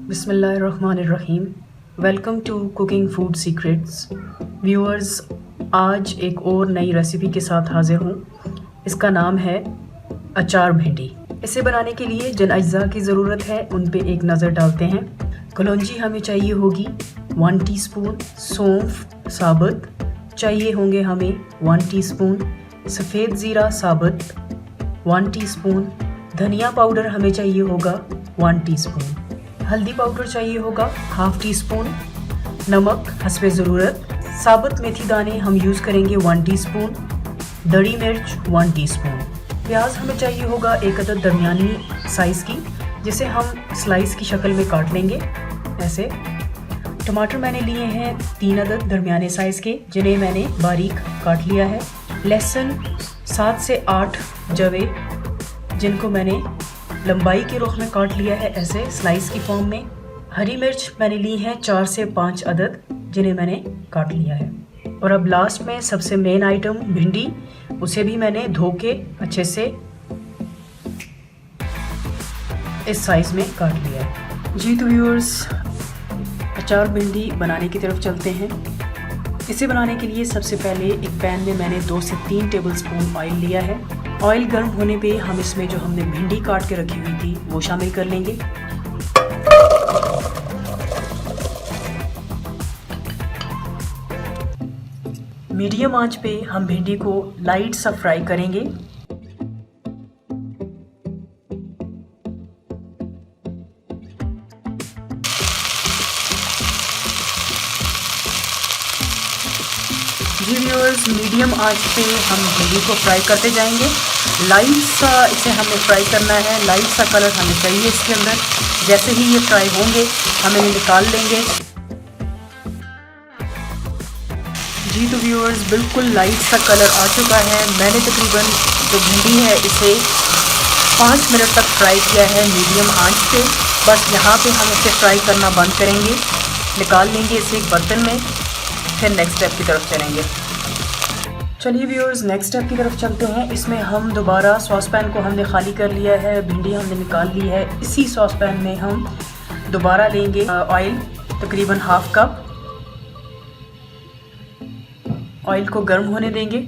बिस्मिल्लाहिर्रहमानिर्रहीम। Welcome to cooking food secrets. Viewers, आज एक और नई रेसिपी के साथ हाज़िर हूँ। इसका नाम है अचार भिंडी। इसे बनाने के लिए जिन अज्जा की ज़रूरत है उन पे एक नज़र डालते हैं। कलौंजी हमें चाहिए होगी 1 टीस्पून, सौंफ साबुत चाहिए होंगे हमें 1 टीस्पून, सफ़ेद ज़ीरा साबुत 1 टीस्पून, धनिया पाउडर हमें चाहिए होगा 1 टीस्पून, हल्दी पाउडर चाहिए होगा 1/2 टीस्पून, नमक हस्बे ज़रूरत, साबुत मेथी दाने हम यूज़ करेंगे 1 टीस्पून, दड़ी मिर्च 1 टीस्पून। प्याज हमें चाहिए होगा एक अदद दरमियानी साइज़ की, जिसे हम स्लाइस की शक्ल में काट लेंगे ऐसे। टमाटर मैंने लिए हैं 3 अदद दरमियाने साइज़ के, जिन्हें मैंने बारीक काट लिया है। लहसुन 7 से 8 जवे, जिनको मैंने लंबाई के रुख में काट लिया है ऐसे स्लाइस की फॉर्म में। हरी मिर्च मैंने ली हैं 4 से 5 अदद, जिन्हें मैंने काट लिया है। और अब लास्ट में सबसे मेन आइटम भिंडी, उसे भी मैंने धो के अच्छे से इस साइज़ में काट लिया है। जी तो व्यूअर्स, अचार भिंडी बनाने की तरफ चलते हैं। इसे बनाने के लिए सबसे पहले एक पैन में मैंने 2 से 3 टेबलस्पून ऑयल लिया है। ऑयल गर्म होने पे हम इसमें जो हमने भिंडी काट के रखी हुई थी वो शामिल कर लेंगे। मीडियम आंच पे हम भिंडी को लाइट सा फ्राई करेंगे। जी व्यूअर्स, मीडियम आंच पे हम भिंडी को फ्राई करते जाएंगे। लाइट सा इसे हमें फ्राई करना है, लाइट सा कलर हमें चाहिए इसके अंदर। जैसे ही ये फ्राई होंगे हम इन्हें निकाल लेंगे। जी तो व्यूअर्स, बिल्कुल लाइट सा कलर आ चुका है। मैंने तकरीबन जो भिंडी है इसे 5 मिनट तक फ्राई किया है मीडियम आंच पे। बस यहाँ पे हम इसे फ्राई करना बंद करेंगे, निकाल लेंगे इसे एक बर्तन में, फिर नेक्स्ट स्टेप की तरफ चलेंगे। चलिए व्यूअर्स, नेक्स्ट स्टेप की तरफ चलते हैं। इसमें हम दोबारा सॉस पैन को हमने खाली कर लिया है, भिंडी हमने निकाल ली है। इसी सॉस पैन में हम दोबारा लेंगे ऑयल, तकरीबन 1/2 कप। ऑयल को गर्म होने देंगे,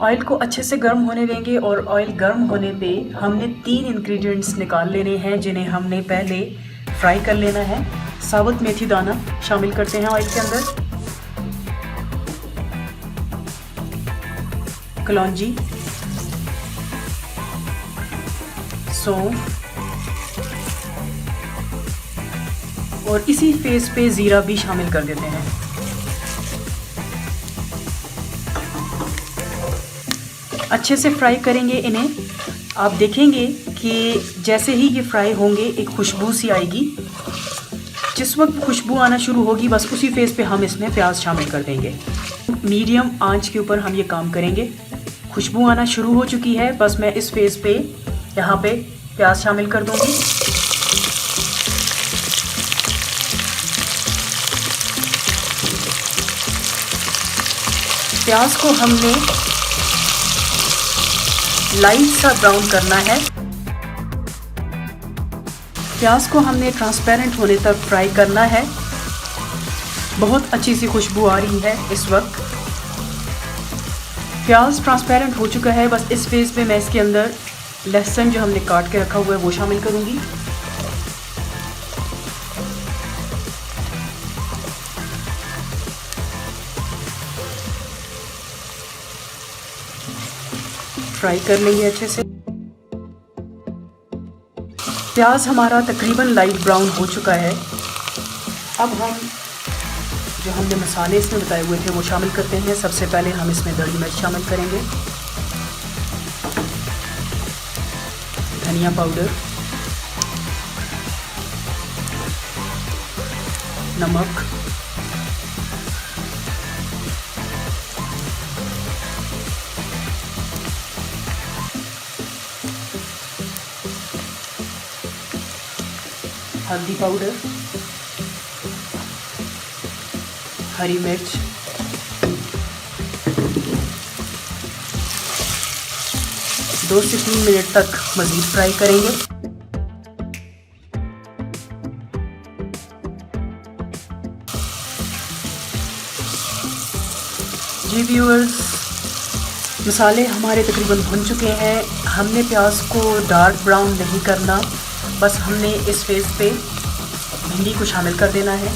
ऑयल को अच्छे से गर्म होने देंगे। और ऑयल गर्म होने पे हमने 3 इंग्रेडिएंट्स निकाल लेने हैं, जिन्हें हमने पहले फ्राई कर लेना है। साबुत मेथी दाना शामिल करते हैं ऑयल के अंदर, कलौंजी, सौंफ, और इसी फेस पे ज़ीरा भी शामिल कर देते हैं। अच्छे से फ्राई करेंगे इन्हें। आप देखेंगे कि जैसे ही ये फ्राई होंगे एक खुशबू सी आएगी। जिस वक्त खुशबू आना शुरू होगी बस उसी फेस पे हम इसमें प्याज शामिल कर देंगे। मीडियम आंच के ऊपर हम ये काम करेंगे। खुशबू आना शुरू हो चुकी है, बस मैं इस फेस पे यहाँ पे प्याज शामिल कर दूंगी। प्याज को हमने लाइट सा ब्राउन करना है। प्याज को हमने ट्रांसपेरेंट होने तक फ्राई करना है। बहुत अच्छी सी खुशबू आ रही है इस वक्त। प्याज ट्रांसपेरेंट हो चुका है। बस इस फेज पे मैं इसके अंदर लहसुन जो हमने काट के रखा हुआ है वो शामिल करूंगी। फ्राई कर लेंगे अच्छे से। प्याज हमारा तकरीबन लाइट ब्राउन हो चुका है। अब हम जो हमने मसाले इसमें बताए हुए थे वो शामिल करते हैं। सबसे पहले हम इसमें दड़ी मिर्च शामिल करेंगे, धनिया पाउडर, नमक, हल्दी पाउडर, हरी मिर्च, 2 से 3 मिनट तक मज़ीद फ्राई करेंगे। जी व्यूअर्स, मसाले हमारे तकरीबन भुन चुके हैं। हमने प्याज को डार्क ब्राउन नहीं करना, बस हमने इस फेज़ पे भिंडी को शामिल कर देना है।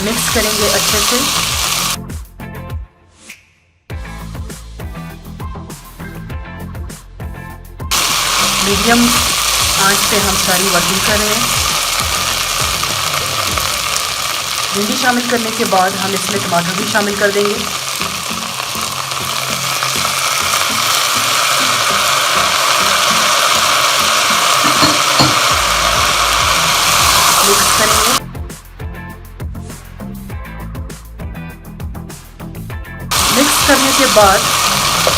मिक्स करेंगे अच्छे से। मीडियम आंच पे हम सारी वर्किंग कर रहे हैं। भिंडी शामिल करने के बाद हम इसमें टमाटर भी शामिल कर देंगे। मिक्स करेंगे। मिक्स करने के बाद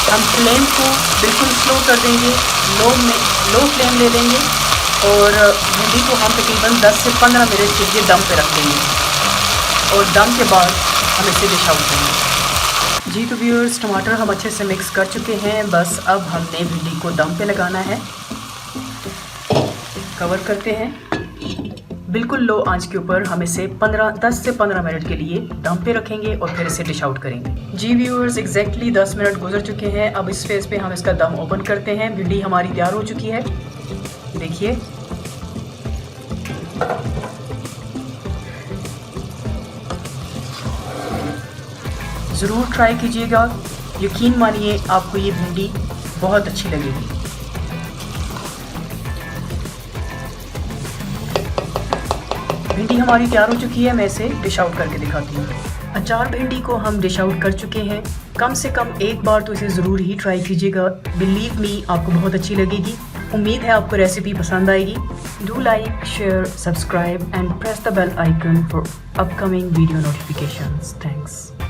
हम फ्लेम को बिल्कुल स्लो कर देंगे, लो फ्लेम ले लेंगे और भिंडी को हम तकरीबन 10 से 15 मिनट के लिए दम पे रख देंगे और दम के बाद हम इसे डिश आउट करेंगे। जी तो व्यूअर्स, टमाटर हम अच्छे से मिक्स कर चुके हैं। बस अब हमने भिंडी को दम पे लगाना है। कवर करते हैं। बिल्कुल लो आंच के ऊपर हम इसे 10 से 15 मिनट के लिए दम पे रखेंगे और फिर इसे डिश आउट करेंगे। जी व्यूअर्स, एग्जैक्टली 10 मिनट गुजर चुके हैं। अब इस फेज़ पे हम इसका दम ओपन करते हैं। भिंडी हमारी तैयार हो चुकी है, देखिए। ज़रूर ट्राई कीजिएगा, यकीन मानिए आपको ये भिंडी बहुत अच्छी लगेगी। भिंडी हमारी तैयार हो चुकी है। मैं इसे डिश आउट करके दिखाती हूँ। अचार भिंडी को हम डिश आउट कर चुके हैं। कम से कम एक बार तो इसे ज़रूर ही ट्राई कीजिएगा। बिलीव मी, आपको बहुत अच्छी लगेगी। उम्मीद है आपको रेसिपी पसंद आएगी। Do like, share, subscribe and press the bell icon for upcoming video notifications. Thanks.